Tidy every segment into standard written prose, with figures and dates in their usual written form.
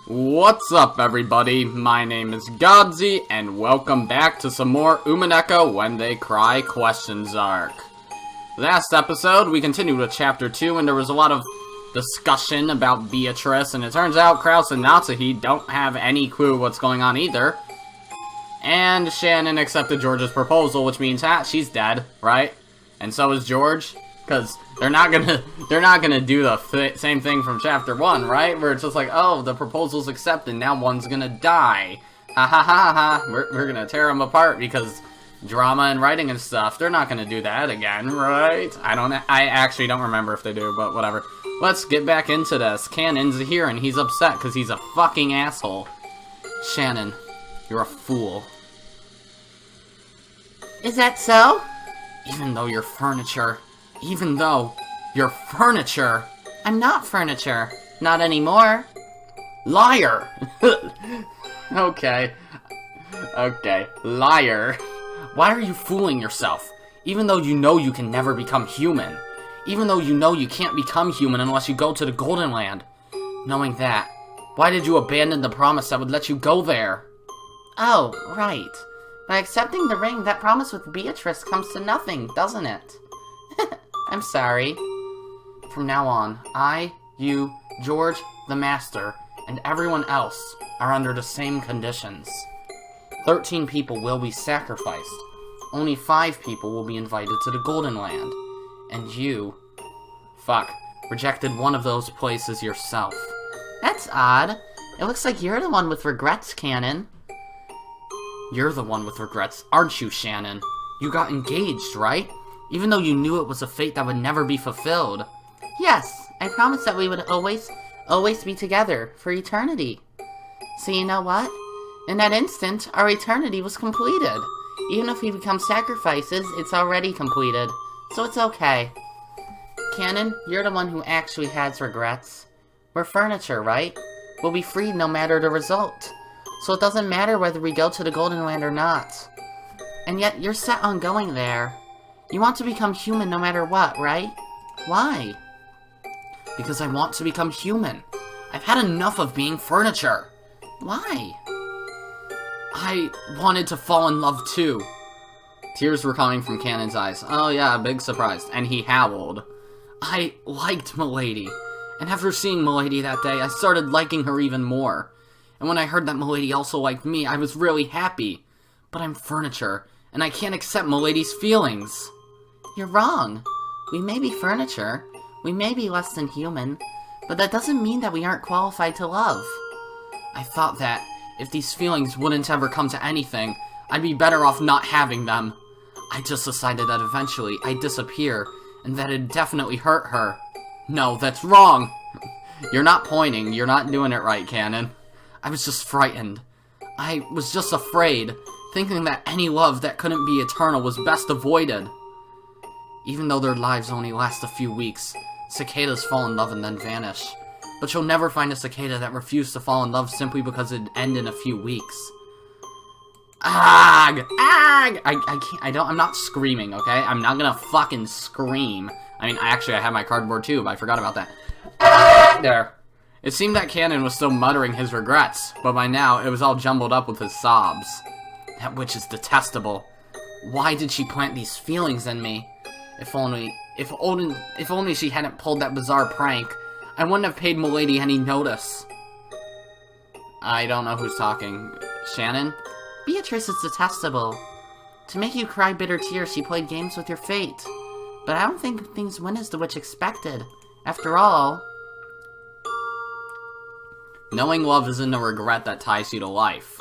What's up, everybody? My name is Godzi, and welcome back to some more Umineko When They Cry questions arc. Last episode, we continued with Chapter 2, and there was a lot of discussion about Beatrice, and it turns out Kraus and Natsuhi don't have any clue what's going on either. And Shannon accepted George's proposal, which means she's dead, right? And so is George, because they're not gonna do the same thing from Chapter 1, right? Where it's just like, oh, the proposal's accepted, now one's gonna die. Ha ha ha ha. We're gonna tear them apart because drama and writing and stuff. They're not gonna do that again, right? I actually don't remember if they do, but whatever. Let's get back into this. Cannon's here and he's upset because he's a fucking asshole. Shannon, you're a fool. Is that so? Even though you're furniture. Even though you're furniture. I'm not furniture. Not anymore. Liar! Okay, liar. Why are you fooling yourself? Even though you know you can never become human. Even though you know you can't become human unless you go to the Golden Land. Knowing that, why did you abandon the promise that would let you go there? Oh, right. By accepting the ring, that promise with Beatrice comes to nothing, doesn't it? I'm sorry. From now on, I, you, George, the Master, and everyone else are under the same conditions. 13 people will be sacrificed. Only 5 people will be invited to the Golden Land. And you, rejected one of those places yourself. That's odd. It looks like you're the one with regrets, Cannon. You're the one with regrets, aren't you, Shannon? You got engaged, right? Even though you knew it was a fate that would never be fulfilled. Yes, I promised that we would always be together for eternity. So you know what? In that instant, our eternity was completed. Even if we become sacrifices, it's already completed. So it's okay. Cannon, you're the one who actually has regrets. We're furniture, right? We'll be freed no matter the result. So it doesn't matter whether we go to the Golden Land or not. And yet, you're set on going there. You want to become human no matter what, right? Why? Because I want to become human. I've had enough of being furniture. Why? I wanted to fall in love too. Tears were coming from Cannon's eyes. Oh yeah, big surprise. And he howled. I liked Milady. And after seeing Milady that day, I started liking her even more. And when I heard that Milady also liked me, I was really happy. But I'm furniture, and I can't accept Milady's feelings. You're wrong. We may be furniture, we may be less than human, but that doesn't mean that we aren't qualified to love. I thought that, if these feelings wouldn't ever come to anything, I'd be better off not having them. I just decided that eventually I'd disappear, and that it'd definitely hurt her. No, that's wrong! You're not pointing, you're not doing it right, Cannon. I was just frightened. I was just afraid, thinking that any love that couldn't be eternal was best avoided. Even though their lives only last a few weeks, cicadas fall in love and then vanish. But you'll never find a cicada that refused to fall in love simply because it'd end in a few weeks. Ag! Ag! I'm not screaming, okay? I'm not gonna fucking scream. I mean, actually, I have my cardboard too, but I forgot about that. There. It seemed that Cannon was still muttering his regrets, but by now, it was all jumbled up with his sobs. That witch is detestable. Why did she plant these feelings in me? If only she hadn't pulled that bizarre prank, I wouldn't have paid Milady any notice. I don't know who's talking. Shannon? Beatrice is detestable. To make you cry bitter tears, she played games with your fate. But I don't think things went as the witch expected. After all... Knowing love isn't a regret that ties you to life.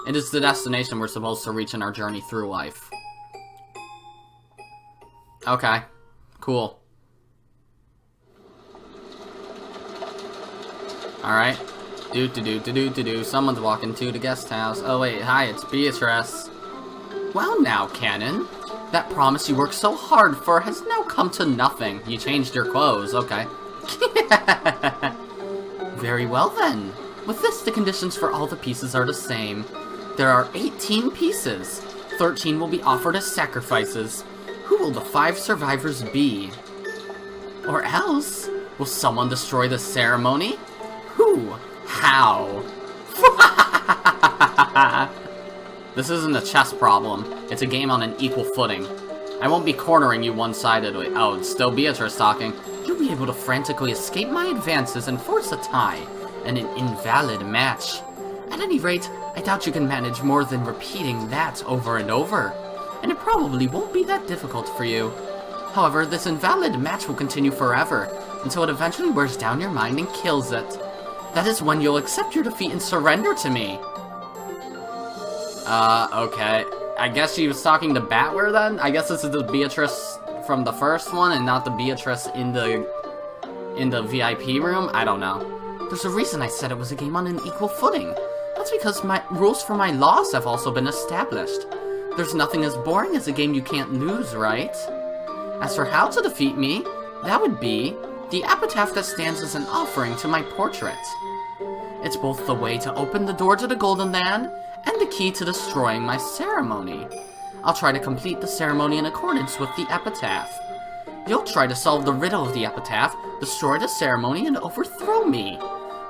It is the destination we're supposed to reach in our journey through life. Okay. Cool. Alright. Do. Someone's walking to the guest house. Oh wait, hi, it's Beatrice. Well now, Cannon. That promise you worked so hard for has now come to nothing. You changed your clothes, okay. Very well then. With this, the conditions for all the pieces are the same. There are 18 pieces. 13 will be offered as sacrifices. Who will the 5 survivors be? Or else, will someone destroy the ceremony? Who? How? This isn't a chess problem. It's a game on an equal footing. I won't be cornering you one-sidedly. Oh, it's still Beatrice talking. You'll be able to frantically escape my advances and force a tie, and an invalid match. At any rate, I doubt you can manage more than repeating that over and over, and it probably won't be that difficult for you. However, this invalid match will continue forever, until it eventually wears down your mind and kills it. That is when you'll accept your defeat and surrender to me. Okay. I guess she was talking to Batware then? I guess this is the Beatrice from the first one and not the Beatrice in the VIP room? I don't know. There's a reason I said it was a game on an equal footing. That's because my rules for my loss have also been established. There's nothing as boring as a game you can't lose, right? As for how to defeat me, that would be the epitaph that stands as an offering to my portrait. It's both the way to open the door to the Golden Land and the key to destroying my ceremony. I'll try to complete the ceremony in accordance with the epitaph. You'll try to solve the riddle of the epitaph, destroy the ceremony, and overthrow me.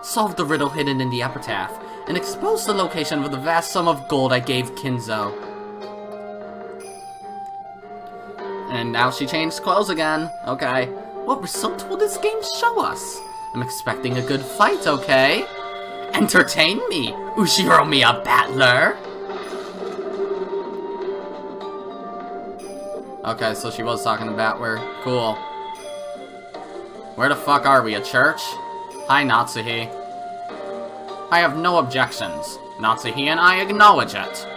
Solve the riddle hidden in the epitaph, and expose the location of the vast sum of gold I gave Kinzo. And now she changed clothes again. Okay. What result will this game show us? I'm expecting a good fight, okay? Entertain me, Ushiromiyas battler! Okay, so she was talking to Batware. Cool. Where the fuck are we, a church? Hi, Natsuhi. I have no objections. Natsuhi and I acknowledge it.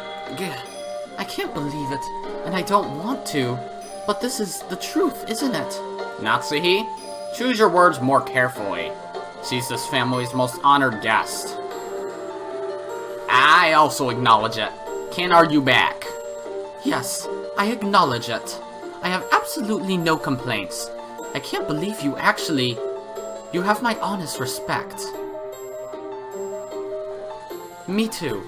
I can't believe it, and I don't want to. But this is the truth, isn't it? Natsuhi, choose your words more carefully. She's this family's most honored guest. I also acknowledge it. Can't argue back. Yes, I acknowledge it. I have absolutely no complaints. I can't believe you actually... You have my honest respect. Me too.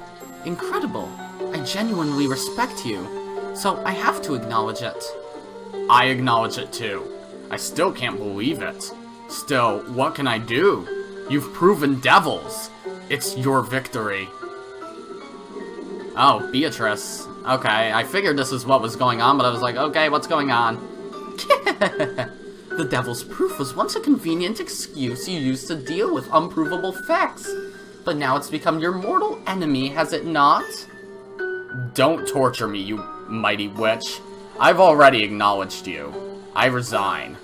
Incredible. I genuinely respect you. So I have to acknowledge it. I acknowledge it too. I still can't believe it. Still, what can I do? You've proven devils. It's your victory. Oh, Beatrice. Okay, I figured this is what was going on, but I was like, okay, what's going on? The devil's proof was once a convenient excuse you used to deal with unprovable facts. But now it's become your mortal enemy, has it not? Don't torture me, you mighty witch. I've already acknowledged you. I resign.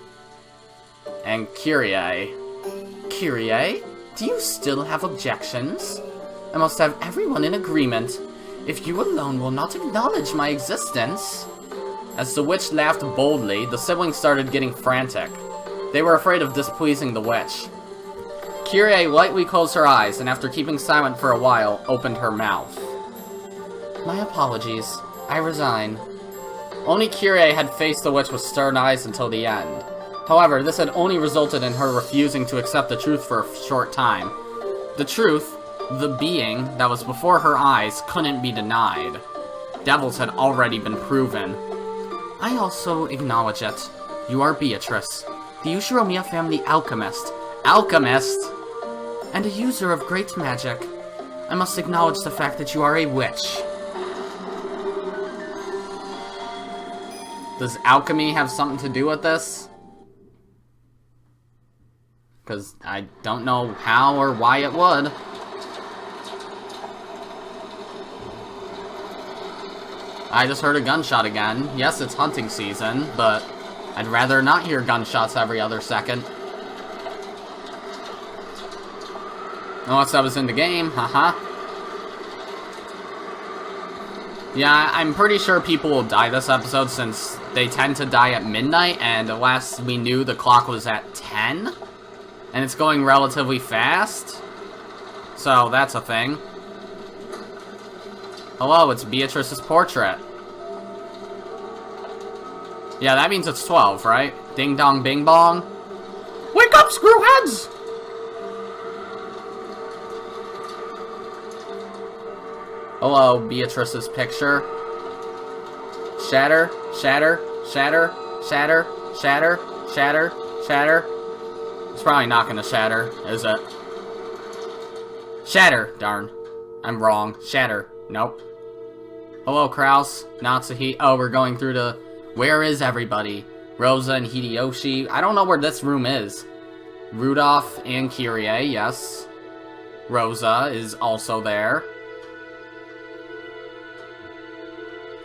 And Kyrie. Kyrie? Do you still have objections? I must have everyone in agreement. If you alone will not acknowledge my existence... As the witch laughed boldly, the siblings started getting frantic. They were afraid of displeasing the witch. Kyrie lightly closed her eyes, and after keeping silent for a while, opened her mouth. My apologies. I resign. Only Kyrie had faced the witch with stern eyes until the end. However, this had only resulted in her refusing to accept the truth for a short time. The truth, the being that was before her eyes, couldn't be denied. Devils had already been proven. I also acknowledge it. You are Beatrice, the Ushiromiyas family alchemist. Alchemist? And a user of great magic. I must acknowledge the fact that you are a witch. Does alchemy have something to do with this? Because I don't know how or why it would. I just heard a gunshot again. Yes, it's hunting season, but I'd rather not hear gunshots every other second. Unless I was in the game, haha. Yeah, I'm pretty sure people will die this episode since they tend to die at midnight, and last we knew the clock was at 10. And it's going relatively fast. So, that's a thing. Hello, it's Beatrice's portrait. Yeah, that means it's 12, right? Ding dong bing bong. Wake up, screwheads! Hello, Beatrice's picture. Shatter, shatter, shatter, shatter, shatter, shatter, shatter. It's probably not gonna shatter, is it? Shatter! Darn. I'm wrong. Shatter. Nope. Hello, Kraus. Natsuhi. Oh, we're going through the... Where is everybody? Rosa and Hideyoshi. I don't know where this room is. Rudolph and Kyrie, yes. Rosa is also there.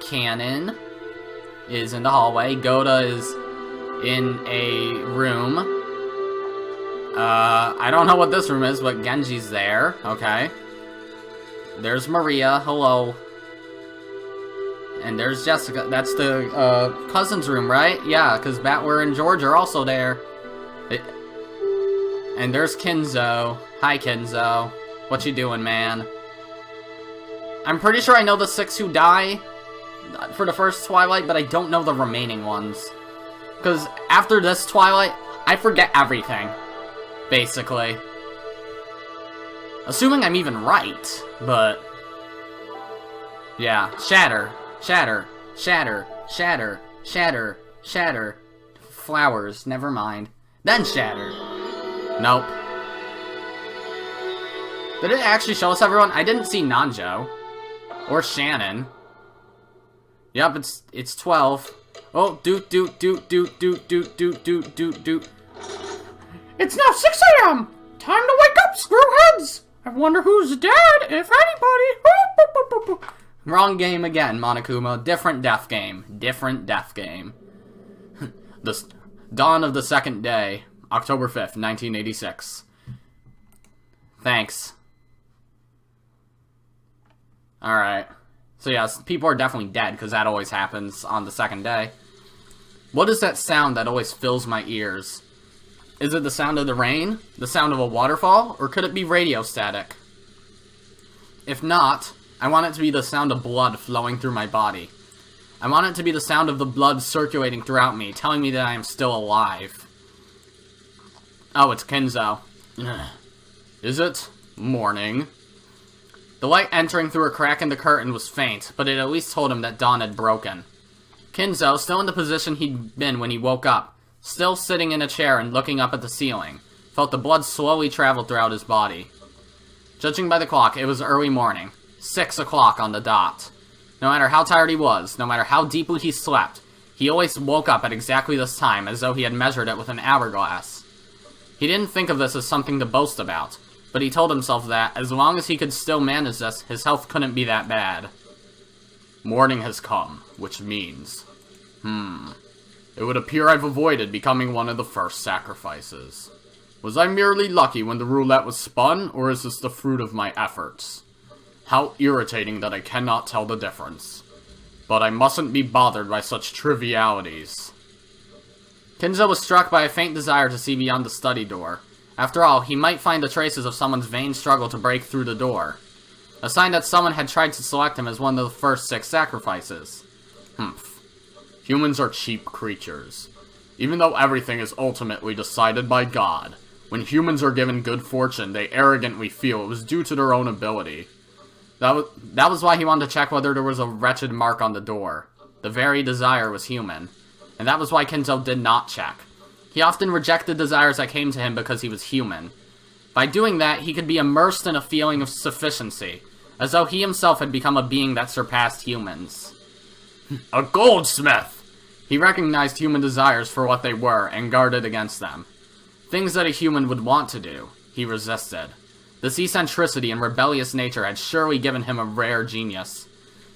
Cannon is in the hallway. Goda is in a room. I don't know what this room is, but Genji's there. Okay. There's Maria. Hello. And there's Jessica. That's the cousin's room, right? Yeah, because Batware and George are also there. And there's Kinzo. Hi, Kinzo. What you doing, man? I'm pretty sure I know the 6 who die for the first Twilight, but I don't know the remaining ones. Because after this Twilight, I forget everything. Basically. Assuming I'm even right, but... Yeah, Shatter. Shatter. Shatter. Shatter. Shatter. Shatter. Flowers, never mind. Then Shatter. Nope. Did it actually show us everyone? I didn't see Nanjo. Or Shannon. Yep, it's 12. Oh, doot. It's now 6 a.m. Time to wake up, screwheads! I wonder who's dead, if anybody. Wrong game again, Monokuma. Different death game. Different death game. The dawn of the second day. October 5th, 1986. Thanks. Alright. So yes, people are definitely dead, because that always happens on the second day. What is that sound that always fills my ears? Is it the sound of the rain? The sound of a waterfall? Or could it be radio static? If not, I want it to be the sound of blood flowing through my body. I want it to be the sound of the blood circulating throughout me, telling me that I am still alive. Oh, it's Kinzo. Is it? Morning. The light entering through a crack in the curtain was faint, but it at least told him that dawn had broken. Kinzo, still in the position he'd been when he woke up, still sitting in a chair and looking up at the ceiling, felt the blood slowly travel throughout his body. Judging by the clock, it was early morning. 6 o'clock on the dot. No matter how tired he was, no matter how deeply he slept, he always woke up at exactly this time, as though he had measured it with an hourglass. He didn't think of this as something to boast about, but he told himself that, as long as he could still manage this, his health couldn't be that bad. Morning has come, which means... It would appear I've avoided becoming one of the first sacrifices. Was I merely lucky when the roulette was spun, or is this the fruit of my efforts? How irritating that I cannot tell the difference. But I mustn't be bothered by such trivialities. Kinzo was struck by a faint desire to see beyond the study door. After all, he might find the traces of someone's vain struggle to break through the door. A sign that someone had tried to select him as one of the first 6 sacrifices. Humans are cheap creatures. Even though everything is ultimately decided by God, when humans are given good fortune, they arrogantly feel it was due to their own ability. That was why he wanted to check whether there was a wretched mark on the door. The very desire was human. And that was why Kinzo did not check. He often rejected desires that came to him because he was human. By doing that, he could be immersed in a feeling of sufficiency, as though he himself had become a being that surpassed humans. A goldsmith! He recognized human desires for what they were, and guarded against them. Things that a human would want to do, he resisted. This eccentricity and rebellious nature had surely given him a rare genius,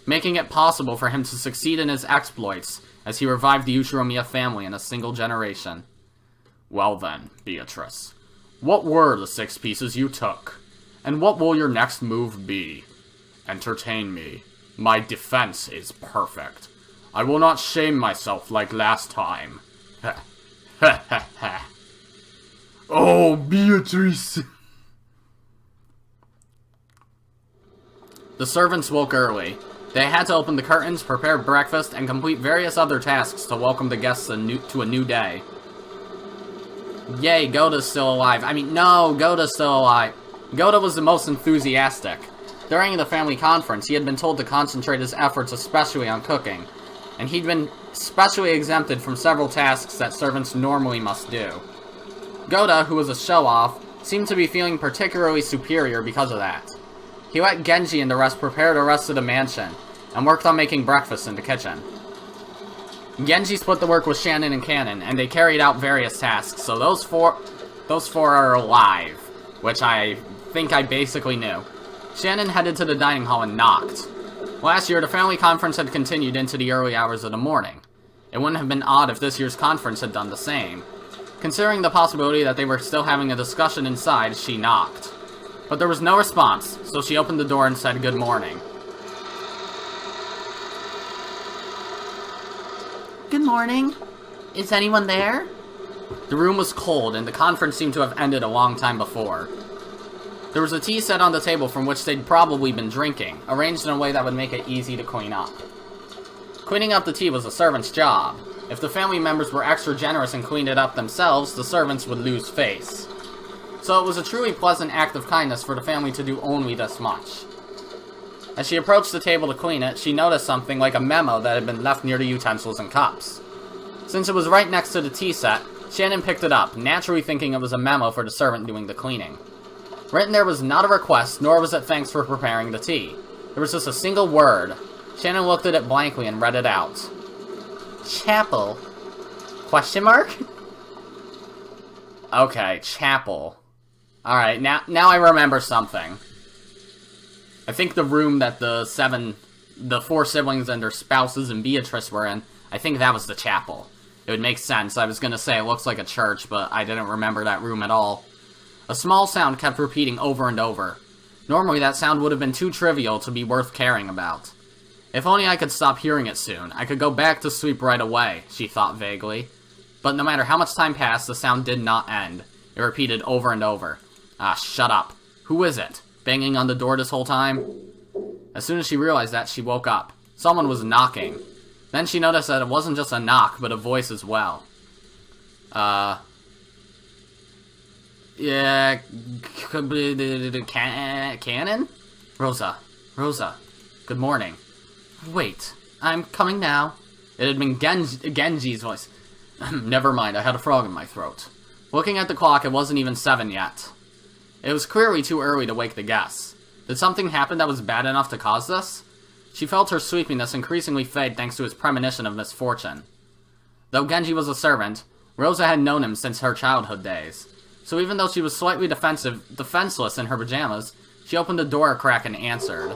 making it possible for him to succeed in his exploits as he revived the Ushiromiyas family in a single generation. Well then, Beatrice, what were the 6 pieces you took? And what will your next move be? Entertain me. My defense is perfect. I will not shame myself like last time. Ha ha ha. Oh, Beatrice! The servants woke early. They had to open the curtains, prepare breakfast, and complete various other tasks to welcome the guests to a new day. Yay, Goda's still alive. No, Goda's still alive. Goda was the most enthusiastic. During the family conference, he had been told to concentrate his efforts especially on cooking, and he'd been specially exempted from several tasks that servants normally must do. Goda, who was a show-off, seemed to be feeling particularly superior because of that. He let Genji and the rest prepare the rest of the mansion, and worked on making breakfast in the kitchen. Genji split the work with Shannon and Cannon, and they carried out various tasks, so those four are alive, which I think I basically knew. Shannon headed to the dining hall and knocked. Last year, the family conference had continued into the early hours of the morning. It wouldn't have been odd if this year's conference had done the same. Considering the possibility that they were still having a discussion inside, she knocked. But there was no response, so she opened the door and said good morning. Good morning. Is anyone there? The room was cold, and the conference seemed to have ended a long time before. There was a tea set on the table from which they'd probably been drinking, arranged in a way that would make it easy to clean up. Cleaning up the tea was a servant's job. If the family members were extra generous and cleaned it up themselves, the servants would lose face. So it was a truly pleasant act of kindness for the family to do only this much. As she approached the table to clean it, she noticed something like a memo that had been left near the utensils and cups. Since it was right next to the tea set, Shannon picked it up, naturally thinking it was a memo for the servant doing the cleaning. Written there was not a request, nor was it thanks for preparing the tea. There was just a single word. Shannon looked at it blankly and read it out. Chapel. Question mark? Okay, chapel. Alright, now I remember something. I think the room that the four siblings and their spouses and Beatrice were in, I think that was the chapel. It would make sense. I was gonna say it looks like a church, but I didn't remember that room at all. A small sound kept repeating over and over. Normally that sound would have been too trivial to be worth caring about. If only I could stop hearing it soon, I could go back to sleep right away, she thought vaguely. But no matter how much time passed, the sound did not end. It repeated over and over. Ah, shut up. Who is it? Banging on the door this whole time? As soon as she realized that, she woke up. Someone was knocking. Then she noticed that it wasn't just a knock, but a voice as well. Yeah, Cannon? Rosa, good morning. Wait, I'm coming now. It had been Genji's voice. Never mind, I had a frog in my throat. Looking at the clock, it wasn't even 7 yet. It was clearly too early to wake the guests. Did something happen that was bad enough to cause this? She felt her sleepiness increasingly fade thanks to his premonition of misfortune. Though Genji was a servant, Rosa had known him since her childhood days. So even though she was slightly defenseless in her pajamas, she opened the door a crack and answered.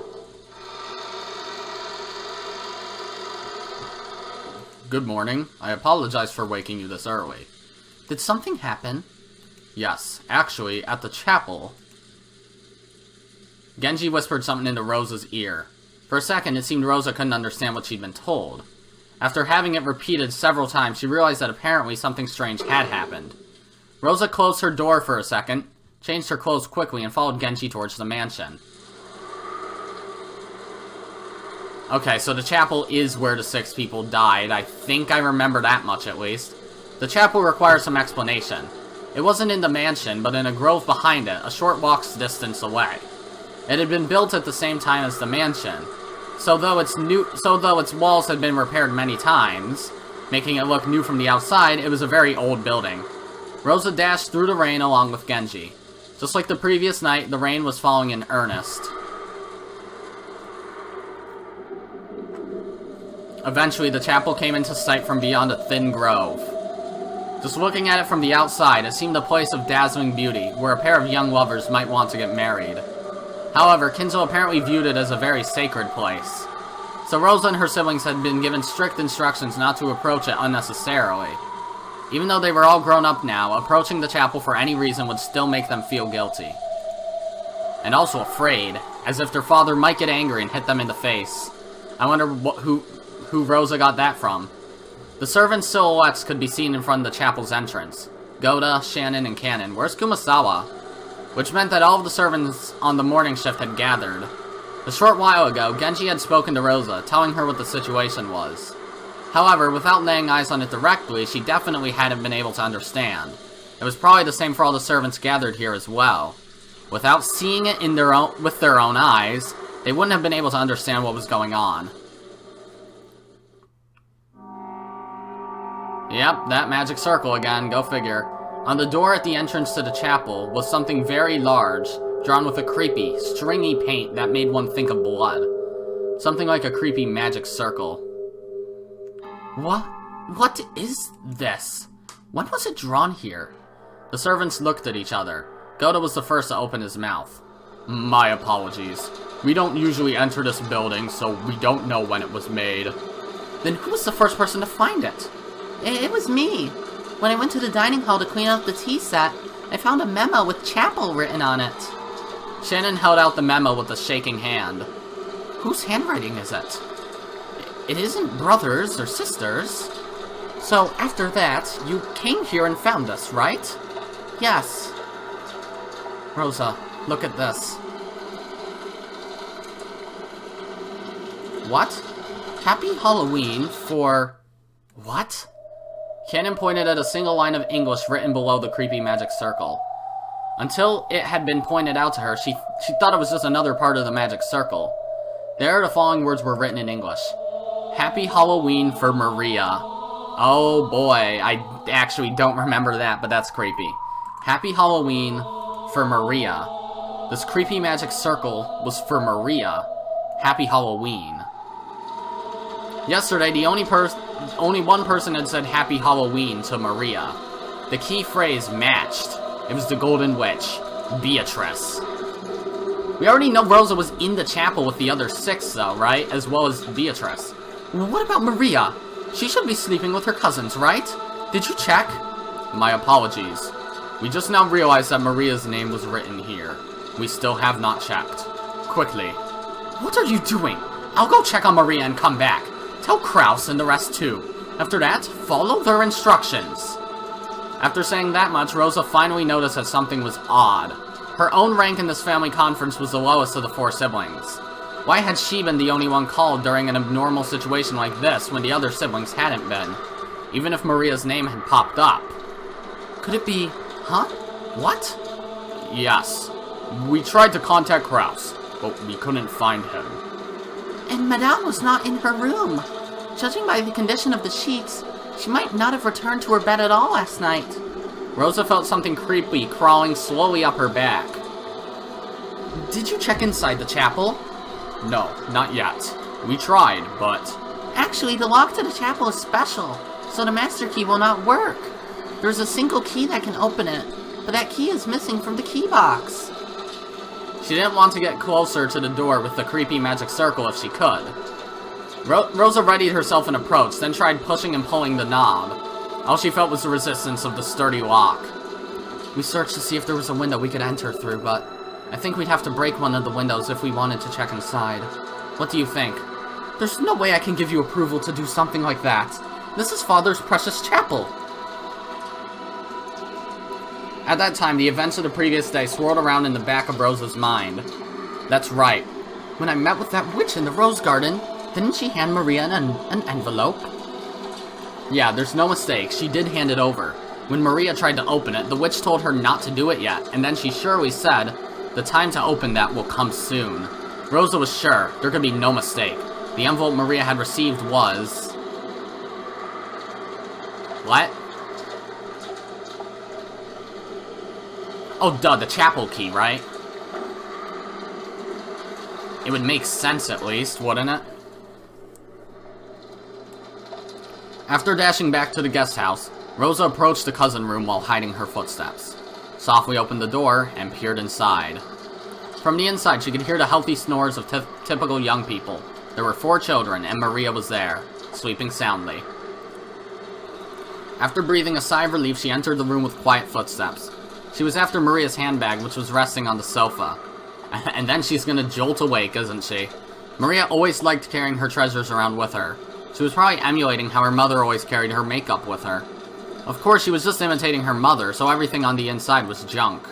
Good morning. I apologize for waking you this early. Did something happen? Yes, actually, at the chapel. Genji whispered something into Rosa's ear. For a second, it seemed Rosa couldn't understand what she'd been told. After having it repeated several times, she realized that apparently something strange had happened. Rosa closed her door for a second, changed her clothes quickly, and followed Genji towards the mansion. Okay, so the chapel is where the 6 people died. I think I remember that much at least. The chapel requires some explanation. It wasn't in the mansion, but in a grove behind it, a short walk's distance away. It had been built at the same time as the mansion. So though its walls had been repaired many times, making it look new from the outside, it was a very old building. Rosa dashed through the rain along with Genji. Just like the previous night, the rain was falling in earnest. Eventually, the chapel came into sight from beyond a thin grove. Just looking at it from the outside, it seemed a place of dazzling beauty, where a pair of young lovers might want to get married. However, Kinzo apparently viewed it as a very sacred place. So Rosa and her siblings had been given strict instructions not to approach it unnecessarily. Even though they were all grown up now, approaching the chapel for any reason would still make them feel guilty. And also afraid, as if their father might get angry and hit them in the face. I wonder who Rosa got that from. The servants' silhouettes could be seen in front of the chapel's entrance. Goda, Shannon, and Cannon. Where's Kumasawa? Which meant that all of the servants on the morning shift had gathered. A short while ago, Genji had spoken to Rosa, telling her what the situation was. However, without laying eyes on it directly, she definitely hadn't been able to understand. It was probably the same for all the servants gathered here as well. Without seeing it with their own eyes, they wouldn't have been able to understand what was going on. Yep, that magic circle again, go figure. On the door at the entrance to the chapel was something very large, drawn with a creepy, stringy paint that made one think of blood. Something like a creepy magic circle. What is this? When was it drawn here? The servants looked at each other. Godzi was the first to open his mouth. My apologies. We don't usually enter this building, so we don't know when it was made. Then who was the first person to find it? It was me. When I went to the dining hall to clean up the tea set, I found a memo with chapel written on it. Shannon held out the memo with a shaking hand. Whose handwriting is it? It isn't brothers or sisters. So after that, you came here and found us, right? Yes. Rosa, look at this. What? Happy Halloween for... what? Cannon pointed at a single line of English written below the creepy magic circle. Until it had been pointed out to her, she thought it was just another part of the magic circle. There, the following words were written in English. Happy Halloween for Maria. Oh boy, I actually don't remember that, but that's creepy. Happy Halloween for Maria. This creepy magic circle was for Maria. Happy Halloween. Yesterday, the only one person had said Happy Halloween to Maria. The key phrase matched. It was the Golden Witch, Beatrice. We already know Rosa was in the chapel with the other 6, though, right? As well as Beatrice. What about Maria? She should be sleeping with her cousins, right? Did you check? My apologies. We just now realized that Maria's name was written here. We still have not checked. Quickly. What are you doing? I'll go check on Maria and come back. Tell Kraus and the rest too. After that, follow their instructions. After saying that much, Rosa finally noticed that something was odd. Her own rank in this family conference was the lowest of the 4 siblings. Why had she been the only one called during an abnormal situation like this when the other siblings hadn't been? Even if Maria's name had popped up. Could it be... huh? What? Yes. We tried to contact Kraus, but we couldn't find him. And Madame was not in her room. Judging by the condition of the sheets, she might not have returned to her bed at all last night. Rosa felt something creepy crawling slowly up her back. Did you check inside the chapel? No, not yet. We tried, but... Actually, the lock to the chapel is special, so the master key will not work. There's a single key that can open it, but that key is missing from the key box. She didn't want to get closer to the door with the creepy magic circle if she could. Rosa readied herself and approached, then tried pushing and pulling the knob. All she felt was the resistance of the sturdy lock. We searched to see if there was a window we could enter through, but I think we'd have to break one of the windows if we wanted to check inside. What do you think? There's no way I can give you approval to do something like that. This is Father's precious chapel. At that time, the events of the previous day swirled around in the back of Rosa's mind. That's right. When I met with that witch in the rose garden, didn't she hand Maria an envelope? Yeah, there's no mistake. She did hand it over. When Maria tried to open it, the witch told her not to do it yet, and then she surely said, the time to open that will come soon. Rosa was sure. There could be no mistake. The envelope Maria had received was... What? Oh, duh, the chapel key, right? It would make sense at least, wouldn't it? After dashing back to the guest house, Rosa approached the cousin room while hiding her footsteps. Softly opened the door and peered inside. From the inside, she could hear the healthy snores of typical young people. There were 4 children, and Maria was there, sleeping soundly. After breathing a sigh of relief, she entered the room with quiet footsteps. She was after Maria's handbag, which was resting on the sofa. And then she's gonna jolt awake, isn't she? Maria always liked carrying her treasures around with her. She was probably emulating how her mother always carried her makeup with her. Of course, she was just imitating her mother, so everything on the inside was junk.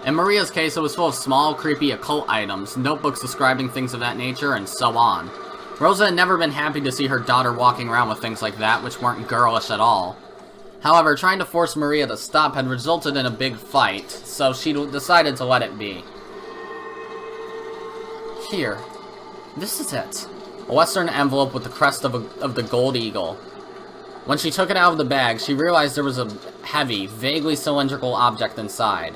In Maria's case, it was full of small, creepy occult items, notebooks describing things of that nature, and so on. Rosa had never been happy to see her daughter walking around with things like that, which weren't girlish at all. However, trying to force Maria to stop had resulted in a big fight, so she decided to let it be. Here. This is it. A Western envelope with the crest of the gold eagle. When she took it out of the bag, she realized there was an heavy, vaguely cylindrical object inside.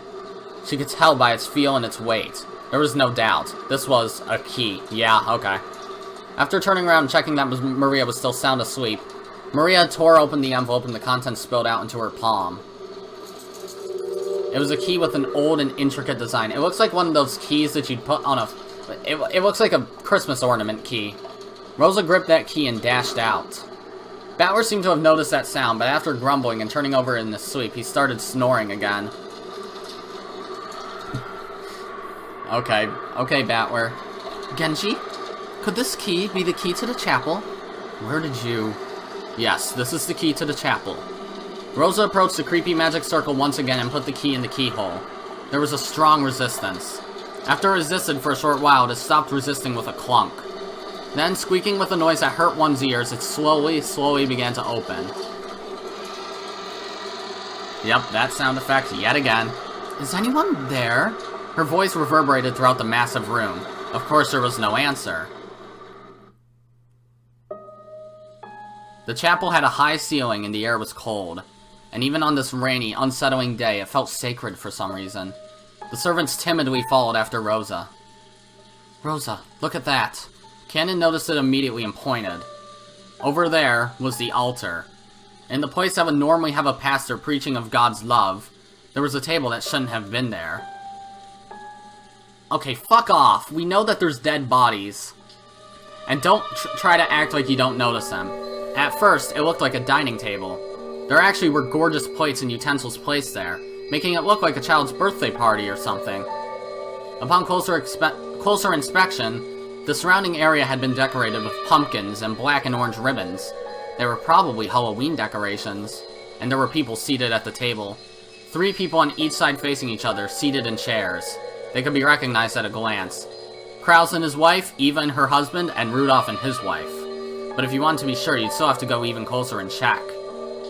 She could tell by its feel and its weight. There was no doubt. This was a key. Yeah, okay. After turning around and checking that Maria was still sound asleep, Maria tore open the envelope and the contents spilled out into her palm. It was a key with an old and intricate design. It looks like one of those keys that you'd put on a... It looks like a Christmas ornament key. Rosa gripped that key and dashed out. Battler seemed to have noticed that sound, but after grumbling and turning over in his sleep, he started snoring again. Okay, Battler. Genji, could this key be the key to the chapel? Where did you... Yes, this is the key to the chapel. Rosa approached the creepy magic circle once again and put the key in the keyhole. There was a strong resistance. After it resisted for a short while, it stopped resisting with a clunk. Then, squeaking with a noise that hurt one's ears, it slowly began to open. Yep, that sound effect yet again. Is anyone there? Her voice reverberated throughout the massive room. Of course, there was no answer. The chapel had a high ceiling and the air was cold. And even on this rainy, unsettling day, it felt sacred for some reason. The servants timidly followed after Rosa. Rosa, look at that. Cannon noticed it immediately and pointed. Over there was the altar. In the place that would normally have a pastor preaching of God's love, there was a table that shouldn't have been there. Okay, fuck off. We know that there's dead bodies. And don't try to act like you don't notice them. At first, it looked like a dining table. There actually were gorgeous plates and utensils placed there, making it look like a child's birthday party or something. Upon closer inspection, the surrounding area had been decorated with pumpkins and black and orange ribbons. They were probably Halloween decorations, and there were people seated at the table. 3 people on each side facing each other, seated in chairs. They could be recognized at a glance. Kraus and his wife, Eva and her husband, and Rudolph and his wife. But if you wanted to be sure, you'd still have to go even closer and check,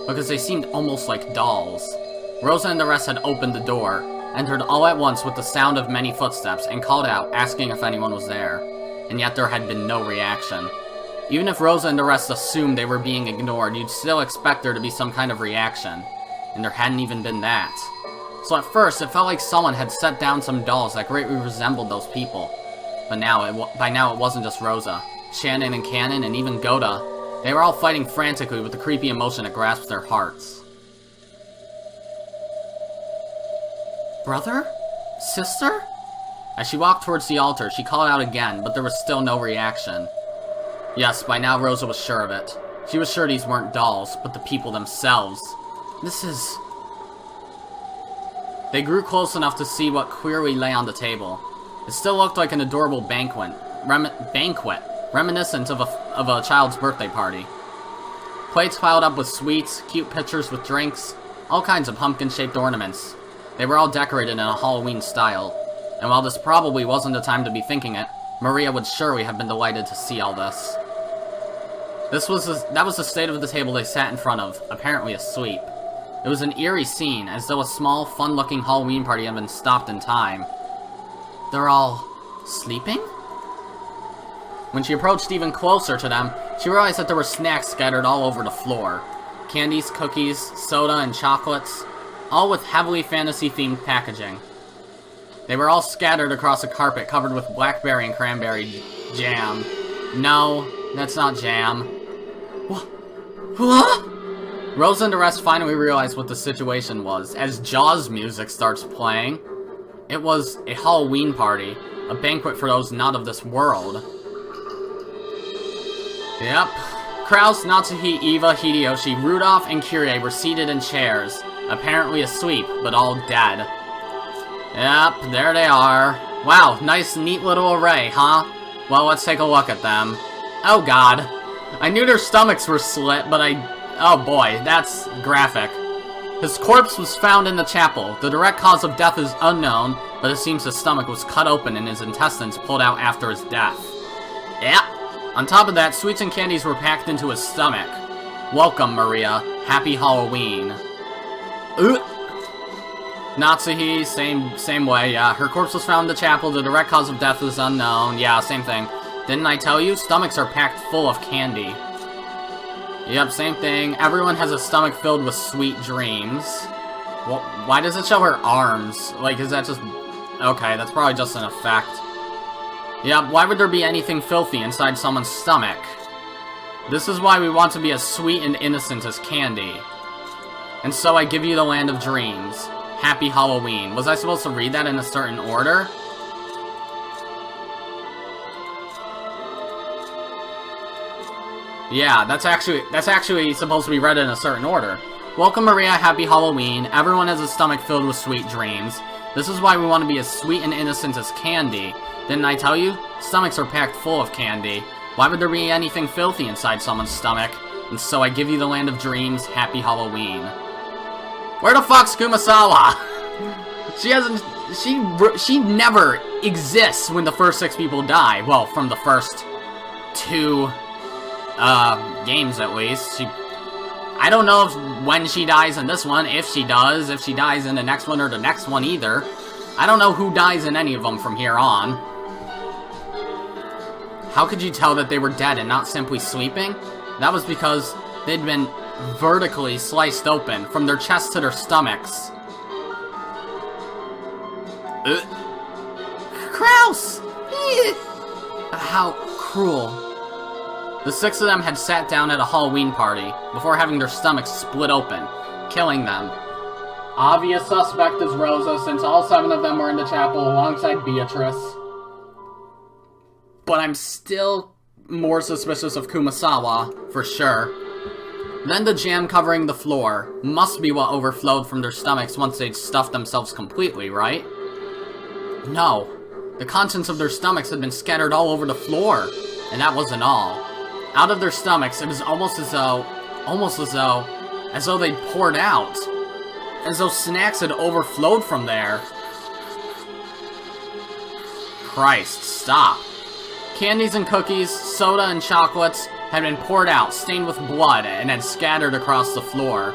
because they seemed almost like dolls. Rosa and the rest had opened the door, entered all at once with the sound of many footsteps, and called out, asking if anyone was there. And yet there had been no reaction. Even if Rosa and the rest assumed they were being ignored, you'd still expect there to be some kind of reaction. And there hadn't even been that. So at first, it felt like someone had set down some dolls that greatly resembled those people. But by now it wasn't just Rosa. Shannon and Cannon, and even Goda. They were all fighting frantically with the creepy emotion that grasped their hearts. Brother? Sister? As she walked towards the altar, she called out again, but there was still no reaction. Yes, by now Rosa was sure of it. She was sure these weren't dolls, but the people themselves. This is... They grew close enough to see what queerly lay on the table. It still looked like an adorable banquet, reminiscent of a child's birthday party. Plates piled up with sweets, cute pitchers with drinks, all kinds of pumpkin-shaped ornaments. They were all decorated in a Halloween style. And while this probably wasn't the time to be thinking it, Maria would surely have been delighted to see all this. That was the state of the table they sat in front of, apparently asleep. It was an eerie scene, as though a small, fun-looking Halloween party had been stopped in time. They're all... sleeping? When she approached even closer to them, she realized that there were snacks scattered all over the floor. Candies, cookies, soda, and chocolates, all with heavily fantasy-themed packaging. They were all scattered across a carpet covered with blackberry and cranberry jam. No, that's not jam. What? Rosa and the rest finally realized what the situation was, as Jaws music starts playing. It was a Halloween party, a banquet for those not of this world. Yep. Kraus, Natsuhi, Eva, Hideyoshi, Rudolph, and Kyrie were seated in chairs, apparently asleep, but all dead. Yep, there they are. Wow, nice, neat little array, huh? Well, let's take a look at them. Oh god. I knew their stomachs were slit, but oh boy, that's graphic. His corpse was found in the chapel. The direct cause of death is unknown, but it seems his stomach was cut open and his intestines pulled out after his death. Yep. On top of that, sweets and candies were packed into his stomach. Welcome, Maria. Happy Halloween. Natsuhi, same way, yeah. Her corpse was found in the chapel. The direct cause of death is unknown. Yeah, same thing. Didn't I tell you? Stomachs are packed full of candy. Yep, same thing. Everyone has a stomach filled with sweet dreams. Well, why does it show her arms? Like, is that just... Okay, that's probably just an effect. Yep, why would there be anything filthy inside someone's stomach? This is why we want to be as sweet and innocent as candy. And so I give you the land of dreams. Happy Halloween. Was I supposed to read that in a certain order? Yeah, that's actually supposed to be read in a certain order. Welcome, Maria, happy Halloween. Everyone has a stomach filled with sweet dreams. This is why we want to be as sweet and innocent as candy. Didn't I tell you? Stomachs are packed full of candy. Why would there be anything filthy inside someone's stomach? And so I give you the land of dreams, happy Halloween. Where the fuck's Kumasawa? She never exists when the first 6 people die. Well, from the first 2... games at least. I don't know when she dies in this one, if she dies in the next one or the next one either. I don't know who dies in any of them from here on. How could you tell that they were dead and not simply sleeping? That was because they'd been vertically sliced open, from their chests to their stomachs. Kraus! How cruel. The 6 of them had sat down at a Halloween party, before having their stomachs split open, killing them. Obvious suspect is Rosa, since all 7 of them were in the chapel alongside Beatrice. But I'm still more suspicious of Kumasawa, for sure. Then the jam covering the floor must be what overflowed from their stomachs once they'd stuffed themselves completely, right? No. The contents of their stomachs had been scattered all over the floor, and that wasn't all. Out of their stomachs, it was almost as though they'd poured out. As though snacks had overflowed from there. Christ, stop. Candies and cookies, soda and chocolates had been poured out, stained with blood, and had scattered across the floor.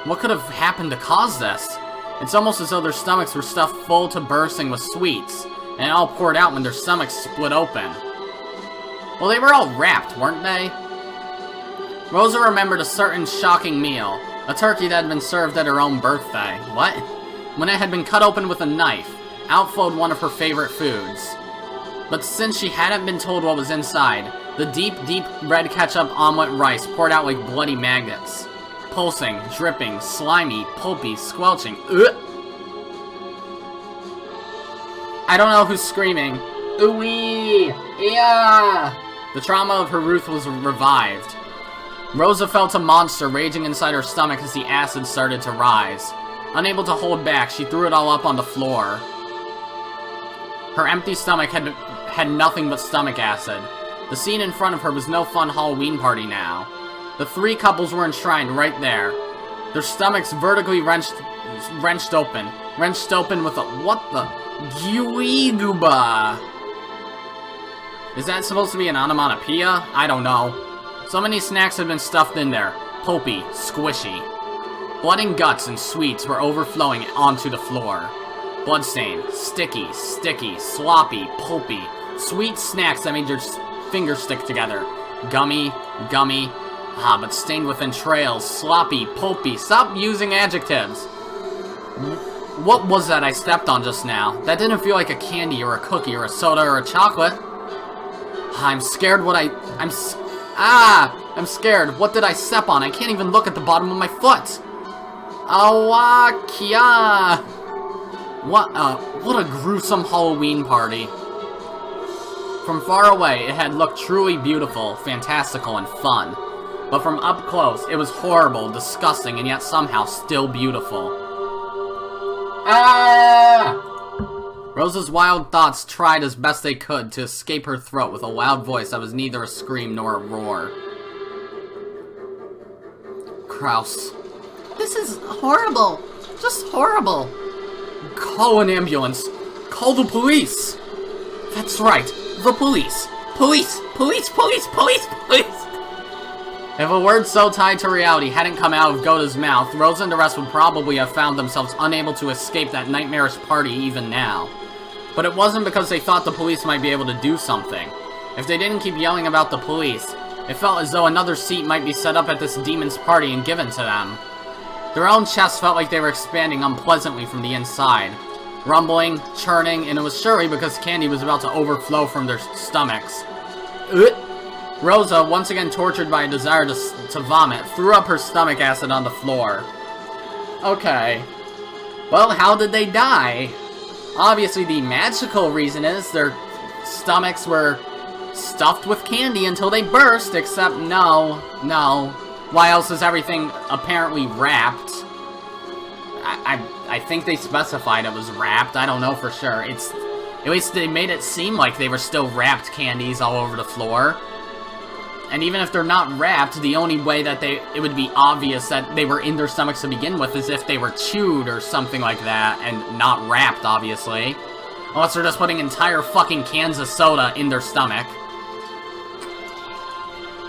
What could have happened to cause this? It's almost as though their stomachs were stuffed full to bursting with sweets, and it all poured out when their stomachs split open. Well, they were all wrapped, weren't they? Rosa remembered a certain shocking meal, a turkey that had been served at her own birthday. What? When it had been cut open with a knife, out flowed one of her favorite foods. But since she hadn't been told what was inside, the deep, deep red ketchup omelet rice poured out like bloody maggots. Pulsing, dripping, slimy, pulpy, squelching. Ugh! I don't know who's screaming. Ooh-wee! Yeah! The trauma of her Ruth was revived. Rosa felt a monster raging inside her stomach as the acid started to rise. Unable to hold back, she threw it all up on the floor. Her empty stomach had nothing but stomach acid. The scene in front of her was no fun Halloween party now. The 3 couples were enshrined right there. Their stomachs vertically wrenched open with a... What the... Guiguba! Is that supposed to be an onomatopoeia? I don't know. So many snacks had been stuffed in there. Pulpy, squishy. Blood and guts and sweets were overflowing onto the floor. Bloodstained, sticky, sloppy, pulpy. Sweet snacks that made your fingers stick together. Gummy, but stained with entrails. Sloppy, pulpy. Stop using adjectives. What was that I stepped on just now? That didn't feel like a candy or a cookie or a soda or a chocolate. I'm scared I'm scared. What did I step on? I can't even look at the bottom of my foot. Awakia! What a gruesome Halloween party. From far away, it had looked truly beautiful, fantastical, and fun. But from up close, it was horrible, disgusting, and yet somehow still beautiful. Ah! Rosa's wild thoughts tried as best they could to escape her throat with a loud voice that was neither a scream nor a roar. Kraus. This is horrible. Just horrible. Call an ambulance. Call the police. That's right. The police. Police. If a word so tied to reality hadn't come out of Goda's mouth, Rosa and the rest would probably have found themselves unable to escape that nightmarish party even now. But it wasn't because they thought the police might be able to do something. If they didn't keep yelling about the police, It felt as though another seat might be set up at this demon's party and given to them. Their own chests felt like they were expanding unpleasantly from the inside. Rumbling, churning, and it was surely because candy was about to overflow from their stomachs. Rosa, once again tortured by a desire to vomit, threw up her stomach acid on the floor. Okay. Well, how did they die? Obviously, the magical reason is their stomachs were stuffed with candy until they burst, except no. Why else is everything apparently wrapped? I think they specified it was wrapped. I don't know for sure. At least they made it seem like they were still wrapped candies all over the floor. And even if they're not wrapped, the only way that it would be obvious that they were in their stomachs to begin with is if they were chewed or something like that, and not wrapped, obviously. Unless they're just putting entire fucking cans of soda in their stomach.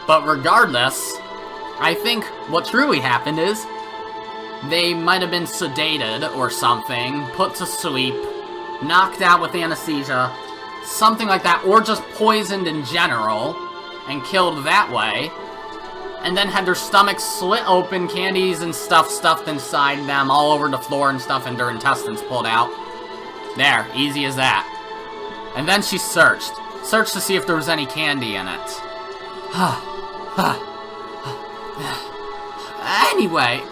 But regardless, I think what truly happened is they might have been sedated or something, put to sleep, knocked out with anesthesia, something like that, or just poisoned in general, and killed that way, and then had their stomachs slit open, candies and stuff stuffed inside them all over the floor and stuff, and their intestines pulled out. There, easy as that. And then she searched to see if there was any candy in it. Anyway,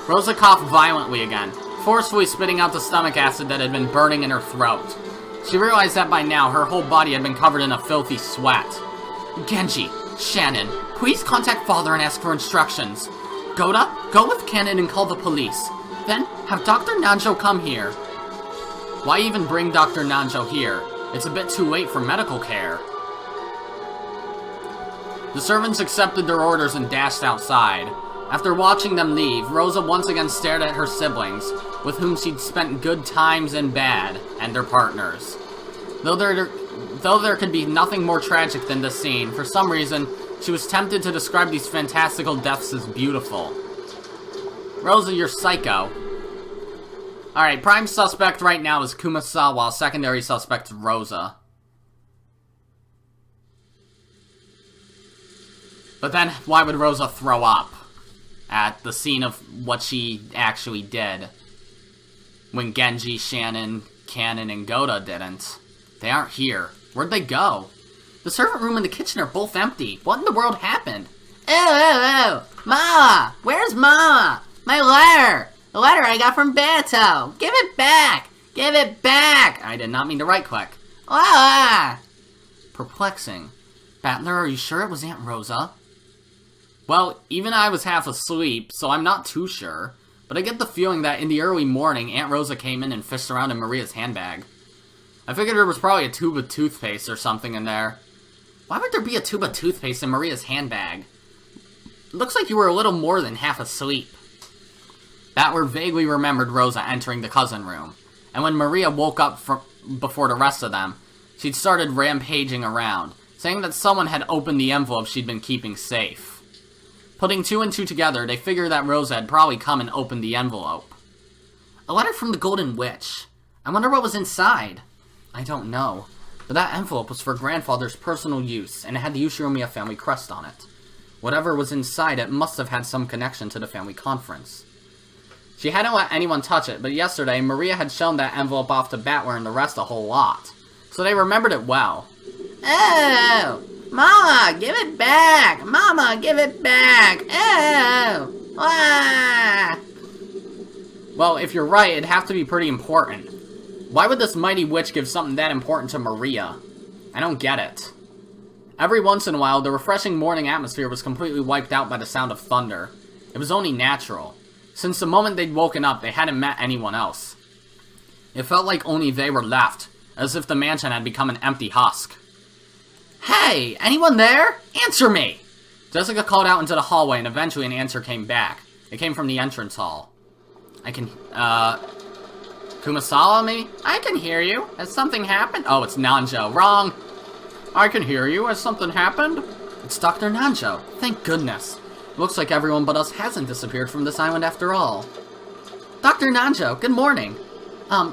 Rosa coughed violently again, forcefully spitting out the stomach acid that had been burning in her throat. She realized that by now, her whole body had been covered in a filthy sweat. Genji, Shannon, please contact Father and ask for instructions. Goda, go with Cannon and call the police. Then, have Dr. Nanjo come here. Why even bring Dr. Nanjo here? It's a bit too late for medical care. The servants accepted their orders and dashed outside. After watching them leave, Rosa once again stared at her siblings, with whom she'd spent good times and bad, and their partners. Though there could be nothing more tragic than this scene, for some reason, she was tempted to describe these fantastical deaths as beautiful. Rosa, you're psycho. Alright, prime suspect right now is Kumasawa, secondary suspect is Rosa. But then, why would Rosa throw up at the scene of what she actually did? When Genji, Shannon, Cannon, and Goda didn't. They aren't here. Where'd they go? The servant room and the kitchen are both empty. What in the world happened? Oh, Mama! Where's Mama? My letter! The letter I got from Beto! Give it back! Give it back! I did not mean to right-click. Ah! Perplexing. Battler, are you sure it was Aunt Rosa? Well, even I was half asleep, so I'm not too sure. But I get the feeling that in the early morning, Aunt Rosa came in and fished around in Maria's handbag. I figured there was probably a tube of toothpaste or something in there. Why would there be a tube of toothpaste in Maria's handbag? Looks like you were a little more than half asleep. Battler vaguely remembered Rosa entering the cousin room, and when Maria woke up before the rest of them, she'd started rampaging around, saying that someone had opened the envelope she'd been keeping safe. Putting two and two together, they figured that Rosa had probably come and opened the envelope. A letter from the Golden Witch. I wonder what was inside. I don't know, but that envelope was for Grandfather's personal use, and it had the Ushiromiyas family crest on it. Whatever was inside it must have had some connection to the family conference. She hadn't let anyone touch it, but yesterday, Maria had shown that envelope off to Battler and the rest a whole lot, so they remembered it well. Oh! Mama, give it back! Mama, give it back! Oh! Ah! Well, if you're right, it'd have to be pretty important. Why would this mighty witch give something that important to Maria? I don't get it. Every once in a while, the refreshing morning atmosphere was completely wiped out by the sound of thunder. It was only natural. Since the moment they'd woken up, they hadn't met anyone else. It felt like only they were left, as if the mansion had become an empty husk. Hey, anyone there? Answer me! Jessica called out into the hallway, and eventually an answer came back. It came from the entrance hall. Kumasawa, maybe? I can hear you. Has something happened? Oh, it's Nanjo. Wrong! I can hear you. Has something happened? It's Dr. Nanjo. Thank goodness. Looks like everyone but us hasn't disappeared from this island after all. Dr. Nanjo, good morning.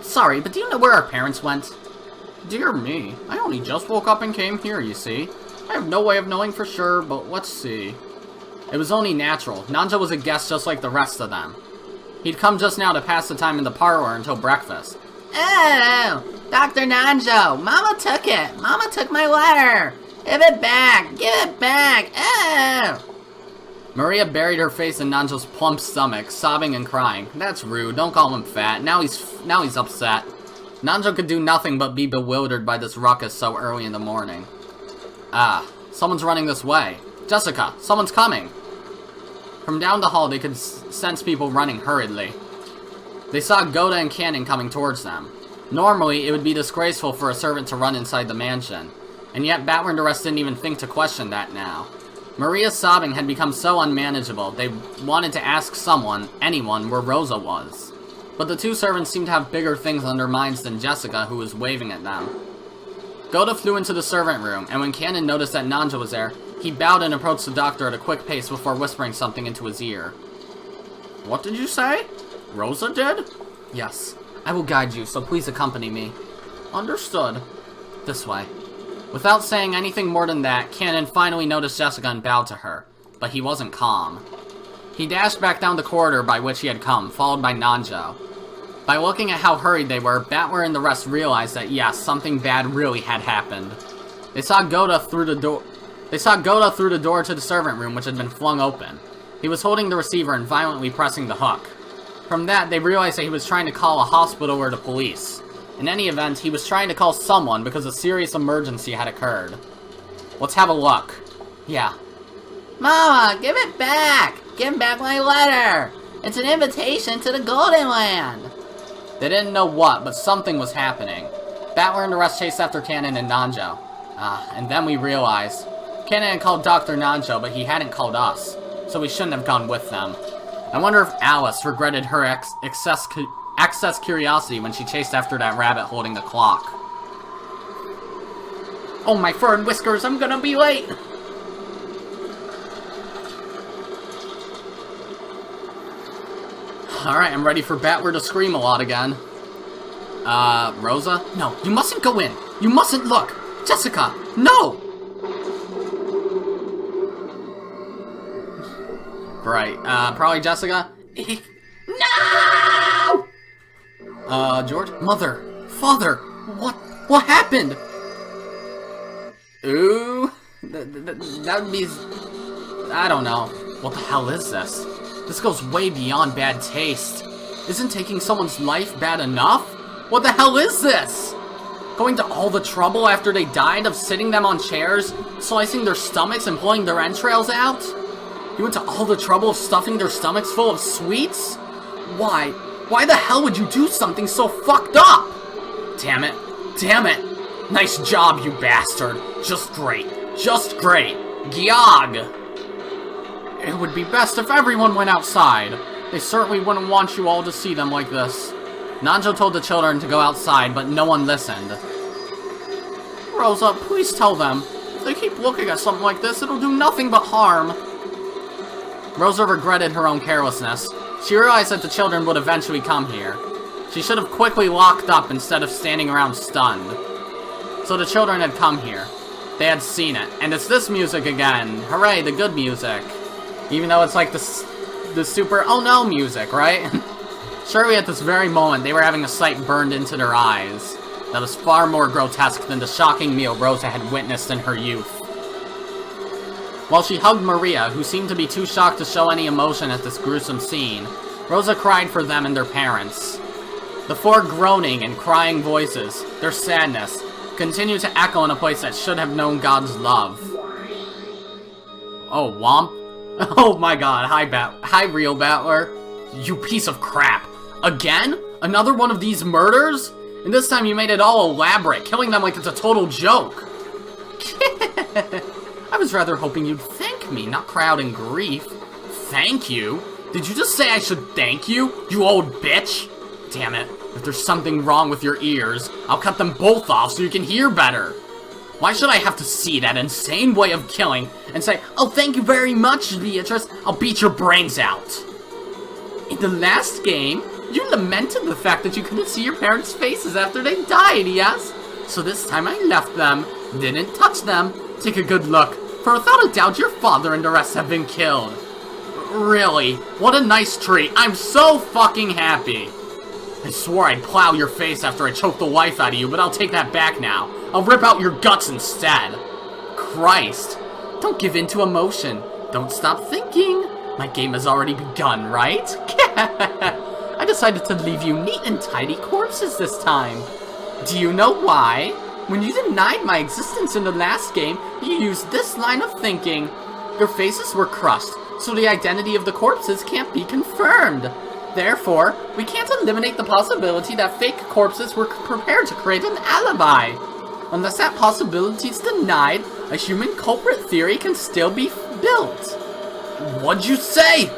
Sorry, but do you know where our parents went? Dear me, I only just woke up and came here, you see. I have no way of knowing for sure, but let's see. It was only natural. Nanjo was a guest just like the rest of them. He'd come just now to pass the time in the parlor until breakfast. Oh, Dr. Nanjo, Mama took it. Mama took my letter. Give it back. Give it back. Oh. Maria buried her face in Nanjo's plump stomach, sobbing and crying. That's rude. Don't call him fat. Now he's upset. Nanjo could do nothing but be bewildered by this ruckus so early in the morning. Ah, someone's running this way. Jessica, someone's coming. From down the hall, they could sense people running hurriedly. They saw Goda and Cannon coming towards them. Normally, it would be disgraceful for a servant to run inside the mansion, and yet Batler and the rest didn't even think to question that now. Maria's sobbing had become so unmanageable, they wanted to ask someone, anyone, where Rosa was. But the two servants seemed to have bigger things on their minds than Jessica, who was waving at them. Goda flew into the servant room, and when Cannon noticed that Nanjo was there, he bowed and approached the doctor at a quick pace before whispering something into his ear. What did you say? Rosa did? Yes. I will guide you, so please accompany me. Understood. This way. Without saying anything more than that, Cannon finally noticed Jessica and bowed to her, but he wasn't calm. He dashed back down the corridor by which he had come, followed by Nanjo. By looking at how hurried they were, Batler and the rest realized that yes, something bad really had happened. They saw Goda through the door to the servant room, which had been flung open. He was holding the receiver and violently pressing the hook. From that, they realized that he was trying to call a hospital or the police. In any event, he was trying to call someone because a serious emergency had occurred. Let's have a look. Yeah. Mama, give it back. Give back my letter. It's an invitation to the Golden Land. They didn't know what, but something was happening. Batler and the rest chased after Cannon and Nanjo. And then we realized. Cannon had called Dr. Nanjo, but he hadn't called us, so we shouldn't have gone with them. I wonder if Alice regretted her excess curiosity when she chased after that rabbit holding the clock. Oh, my fur and whiskers, I'm gonna be late! Alright, I'm ready for Batler to scream a lot again. Rosa? No, you mustn't go in! You mustn't look! Jessica, no! Right, probably Jessica? No! George? Mother, father, what happened? Ooh, that would be, I don't know. What the hell is this? This goes way beyond bad taste. Isn't taking someone's life bad enough? What the hell is this? Going to all the trouble after they died of sitting them on chairs, slicing their stomachs and pulling their entrails out? You went to all the trouble of stuffing their stomachs full of sweets? Why? Why the hell would you do something so fucked up? Damn it. Damn it. Nice job, you bastard. Just great. Just great. Gyog. It would be best if everyone went outside. They certainly wouldn't want you all to see them like this. Nanjo told the children to go outside, but no one listened. Rosa, please tell them. If they keep looking at something like this, it'll do nothing but harm. Rosa regretted her own carelessness. She realized that the children would eventually come here. She should have quickly locked up instead of standing around stunned. So the children had come here. They had seen it. And it's this music again. Hooray, the good music. Even though it's like the super oh no music, right? Surely at this very moment they were having a sight burned into their eyes that was far more grotesque than the shocking meal Rosa had witnessed in her youth. While she hugged Maria, who seemed to be too shocked to show any emotion at this gruesome scene, Rosa cried for them and their parents. The four groaning and crying voices, their sadness, continued to echo in a place that should have known God's love. Oh, Womp? Oh my god, hi real Batler. You piece of crap. Again? Another one of these murders? And this time you made it all elaborate, killing them like it's a total joke. I was rather hoping you'd thank me, not cry out in grief. Thank you? Did you just say I should thank you, you old bitch? Damn it, if there's something wrong with your ears, I'll cut them both off so you can hear better. Why should I have to see that insane way of killing and say, oh, thank you very much, Beatrice, I'll beat your brains out? In the last game, you lamented the fact that you couldn't see your parents' faces after they died, yes? So this time I left them, didn't touch them, Take a good look, for without a doubt your father and the rest have been killed. Really? What a nice treat. I'm so fucking happy. I swore I'd plow your face after I choked the life out of you, but I'll take that back now. I'll rip out your guts instead. Christ. Don't give in to emotion. Don't stop thinking. My game has already begun, right? I decided to leave you neat and tidy corpses this time. Do you know why? When you denied my existence in the last game, you used this line of thinking. Your faces were crushed, so the identity of the corpses can't be confirmed. Therefore, we can't eliminate the possibility that fake corpses were prepared to create an alibi. Unless that possibility is denied, a human culprit theory can still be built. What'd you say?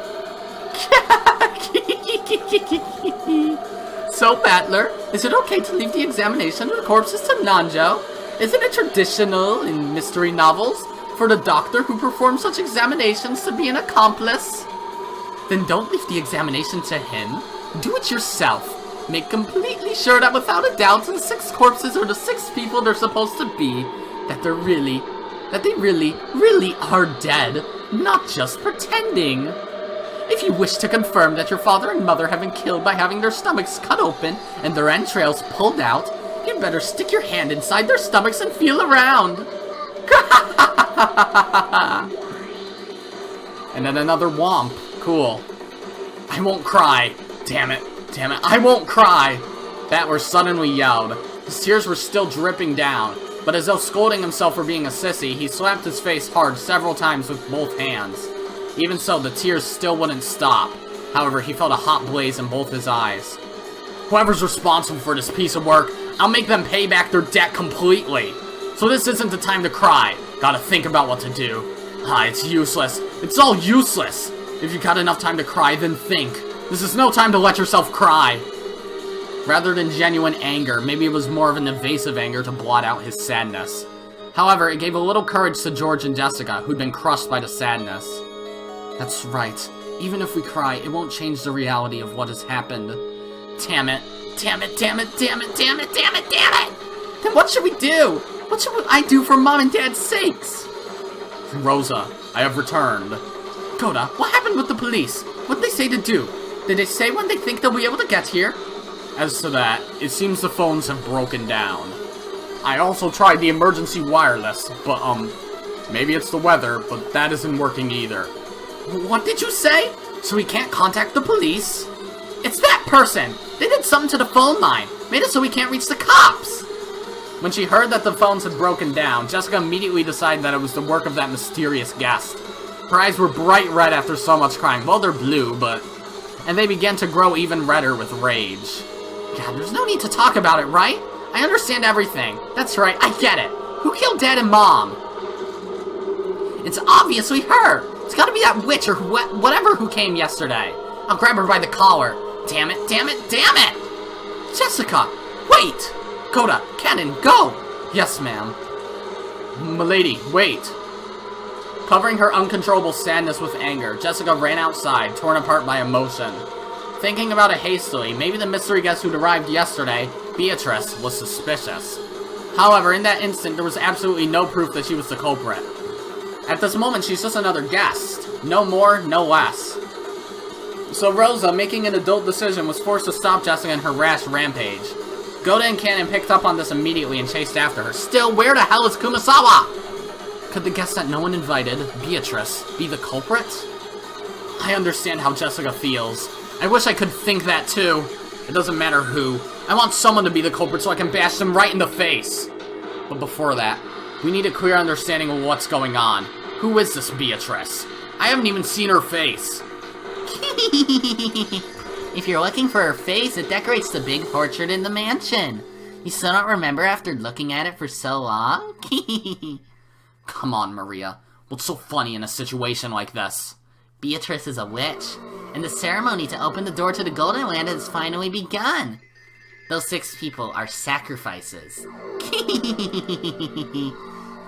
So, Battler, is it okay to leave the examination of the corpses to Nanjo? Isn't it traditional in mystery novels for the doctor who performs such examinations to be an accomplice? Then don't leave the examination to him. Do it yourself. Make completely sure that without a doubt the 6 corpses are the 6 people they're supposed to be, that they really are dead, not just pretending. If you wish to confirm that your father and mother have been killed by having their stomachs cut open and their entrails pulled out, you'd better stick your hand inside their stomachs and feel around. And then another womp. Cool. I won't cry. Damn it, I won't cry. Battler suddenly yelled. His tears were still dripping down, but as though scolding himself for being a sissy, he slapped his face hard several times with both hands. Even so, the tears still wouldn't stop. However, he felt a hot blaze in both his eyes. Whoever's responsible for this piece of work, I'll make them pay back their debt completely. So this isn't the time to cry. Gotta think about what to do. It's useless. It's all useless. If you got enough time to cry, then think. This is no time to let yourself cry. Rather than genuine anger, maybe it was more of an evasive anger to blot out his sadness. However, it gave a little courage to George and Jessica, who'd been crushed by the sadness. That's right. Even if we cry, it won't change the reality of what has happened. Damn it. Then what should we do? What should I do for Mom and Dad's sakes? Rosa, I have returned. Koda, what happened with the police? What'd they say to do? Did they say when they think they'll be able to get here? As to that, it seems the phones have broken down. I also tried the emergency wireless, but, maybe it's the weather, but that isn't working either. What did you say? So we can't contact the police? It's that person! They did something to the phone line, made it so we can't reach the cops! When she heard that the phones had broken down, Jessica immediately decided that it was the work of that mysterious guest. Her eyes were bright red after so much crying. Well, they're blue, but... And they began to grow even redder with rage. God, there's no need to talk about it, right? I understand everything. That's right, I get it. Who killed Dad and Mom? It's obviously her! It's gotta be that witch or whatever who came yesterday. I'll grab her by the collar. Damn it! Jessica! Wait! Koda, Cannon, go! Yes, ma'am. Milady, wait. Covering her uncontrollable sadness with anger, Jessica ran outside, torn apart by emotion. Thinking about it hastily, maybe the mystery guest who'd arrived yesterday, Beatrice, was suspicious. However, in that instant, there was absolutely no proof that she was the culprit. At this moment, she's just another guest. No more, no less. So Rosa, making an adult decision, was forced to stop Jessica in her rash rampage. Goda and Cannon picked up on this immediately and chased after her. Still, where the hell is Kumasawa? Could the guest that no one invited, Beatrice, be the culprit? I understand how Jessica feels. I wish I could think that too. It doesn't matter who. I want someone to be the culprit so I can bash them right in the face. But before that, we need a clear understanding of what's going on. Who is this Beatrice? I haven't even seen her face. If you're looking for her face, it decorates the big portrait in the mansion. You still don't remember after looking at it for so long? Come on, Maria. What's so funny in a situation like this? Beatrice is a witch, and the ceremony to open the door to the Golden Land has finally begun. Those 6 people are sacrifices.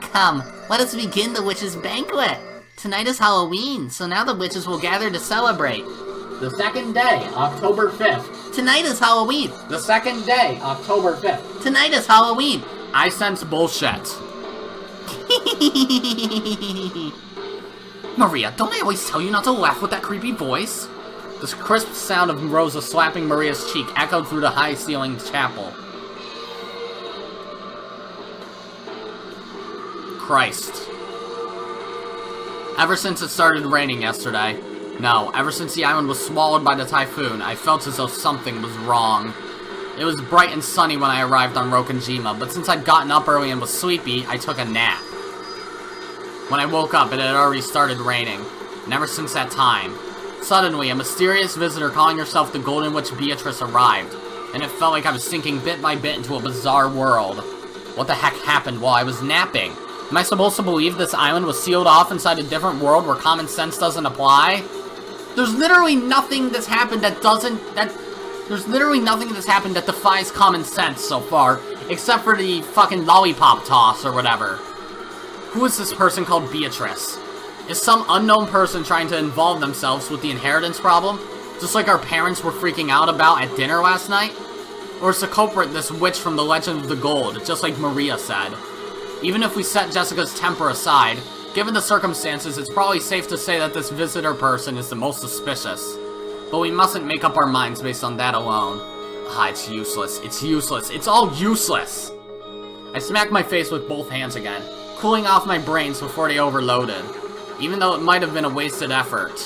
Come, let us begin the witches' banquet. Tonight is Halloween, so now the witches will gather to celebrate. The second day, October 5th. Tonight is Halloween. The second day, October 5th. Tonight is Halloween. I sense bullshit. Maria, don't I always tell you not to laugh with that creepy voice? The crisp sound of Rosa slapping Maria's cheek echoed through the high-ceilinged chapel. Christ. Ever since it started raining yesterday, no, ever since the island was swallowed by the typhoon, I felt as though something was wrong. It was bright and sunny when I arrived on Rokonjima, but since I'd gotten up early and was sleepy, I took a nap. When I woke up, it had already started raining, and ever since that time, suddenly, a mysterious visitor calling herself the Golden Witch Beatrice arrived, and it felt like I was sinking bit by bit into a bizarre world. What the heck happened while I was napping? Am I supposed to believe this island was sealed off inside a different world where common sense doesn't apply? There's literally nothing that's happened that defies common sense so far, except for the fucking lollipop toss or whatever. Who is this person called Beatrice? Is some unknown person trying to involve themselves with the inheritance problem, just like our parents were freaking out about at dinner last night? Or is the culprit this witch from the Legend of the Gold, just like Maria said? Even if we set Jessica's temper aside, given the circumstances, it's probably safe to say that this visitor person is the most suspicious. But we mustn't make up our minds based on that alone. Ah, it's useless. It's useless. It's all useless! I smacked my face with both hands again, cooling off my brains before they overloaded, even though it might have been a wasted effort.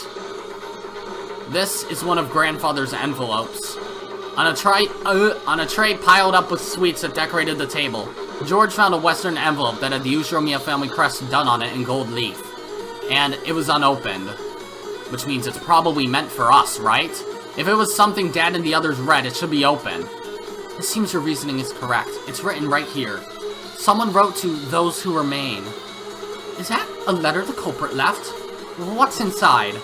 This is one of Grandfather's envelopes. On a tray piled up with sweets that decorated the table, George found a Western envelope that had the Ushiromiyas family crest done on it in gold leaf. And it was unopened. Which means it's probably meant for us, right? If it was something Dad and the others read, it should be open. It seems your reasoning is correct. It's written right here. Someone wrote to those who remain. Is that a letter the culprit left? What's inside?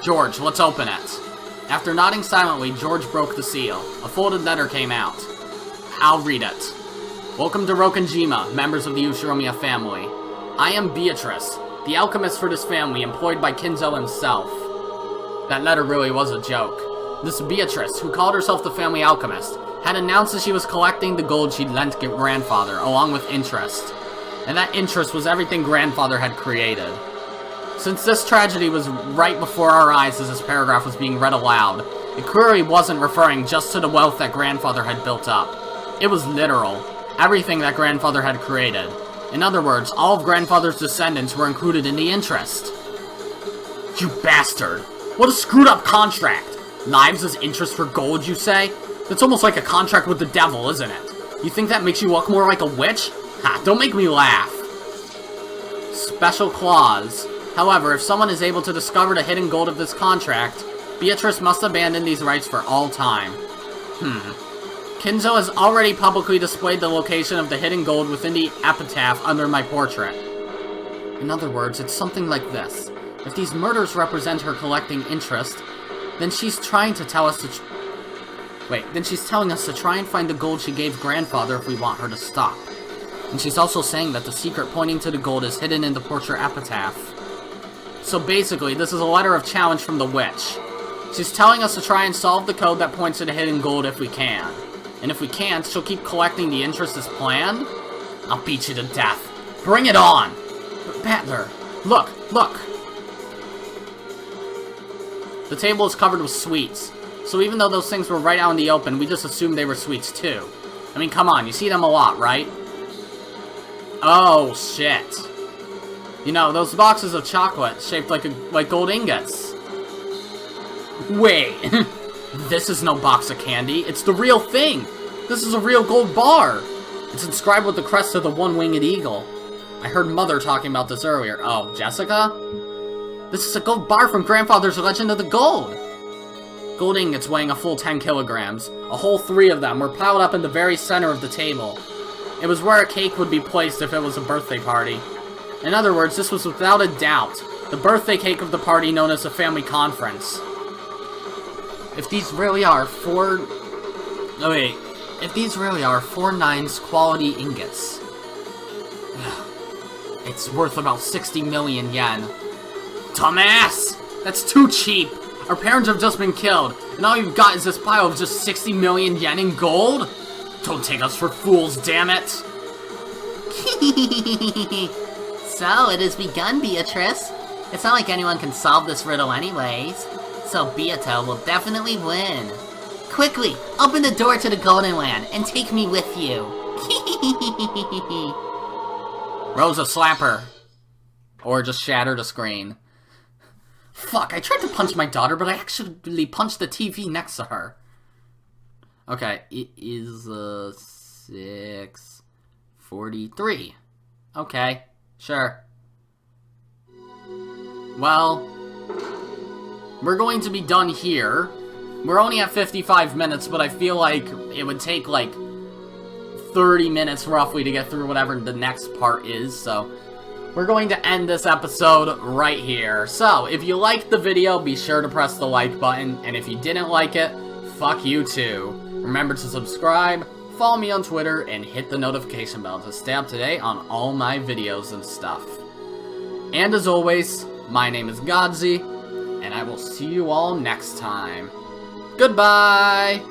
George, let's open it. After nodding silently, George broke the seal. A folded letter came out. I'll read it. Welcome to Rokonjima, members of the Ushiromiyas family. I am Beatrice, the alchemist for this family, employed by Kinzo himself. That letter really was a joke. This Beatrice, who called herself the family alchemist, had announced that she was collecting the gold she'd lent Grandfather, along with interest. And that interest was everything Grandfather had created. Since this tragedy was right before our eyes as this paragraph was being read aloud, it clearly wasn't referring just to the wealth that Grandfather had built up. It was literal. Everything that Grandfather had created. In other words, all of Grandfather's descendants were included in the interest. You bastard! What a screwed up contract! Lives as interest for gold, you say? That's almost like a contract with the devil, isn't it? You think that makes you look more like a witch? Ha, don't make me laugh. Special clause. However, if someone is able to discover the hidden gold of this contract, Beatrice must abandon these rights for all time. Kinzo has already publicly displayed the location of the hidden gold within the epitaph under my portrait. In other words, it's something like this. If these murders represent her collecting interest, then she's trying to tell us to then she's telling us to try and find the gold she gave Grandfather if we want her to stop. And she's also saying that the secret pointing to the gold is hidden in the portrait epitaph. So basically, this is a letter of challenge from the witch. She's telling us to try and solve the code that points to the hidden gold if we can. And if we can't, she'll keep collecting the interest as planned? I'll beat you to death. Bring it on! Battler, look! The table is covered with sweets. So even though those things were right out in the open, we just assumed they were sweets too. I mean, come on, you see them a lot, right? Oh, shit. You know, those boxes of chocolate shaped like gold ingots. Wait, this is no box of candy. It's the real thing. This is a real gold bar. It's inscribed with the crest of the one-winged eagle. I heard Mother talking about this earlier. Oh, Jessica? This is a gold bar from Grandfather's Legend of the Gold. Gold ingots weighing a full 10 kilograms. A whole 3 of them were piled up in the very center of the table. It was where a cake would be placed if it was a birthday party. In other words, this was without a doubt the birthday cake of the party known as a family conference. If these really are 4 nines quality ingots, it's worth about 60 million yen. Dumbass! That's too cheap! Our parents have just been killed, and all you've got is this pile of just 60 million yen in gold? Don't take us for fools, damn it! So, it has begun, Beatrice. It's not like anyone can solve this riddle anyways. So Beato will definitely win. Quickly, open the door to the Golden Land and take me with you. Rosa, slap her. Or just shatter the screen. Fuck, I tried to punch my daughter, but I actually punched the TV next to her. Okay, it is 6:43. Okay, sure. Well, we're going to be done here. We're only at 55 minutes, but I feel like it would take like 30 minutes roughly to get through whatever the next part is, so we're going to end this episode right here. So, if you liked the video, be sure to press the like button, and if you didn't like it, fuck you too. Remember to subscribe, follow me on Twitter, and hit the notification bell to stay up to date on all my videos and stuff. And as always, my name is Godzi, and I will see you all next time. Goodbye!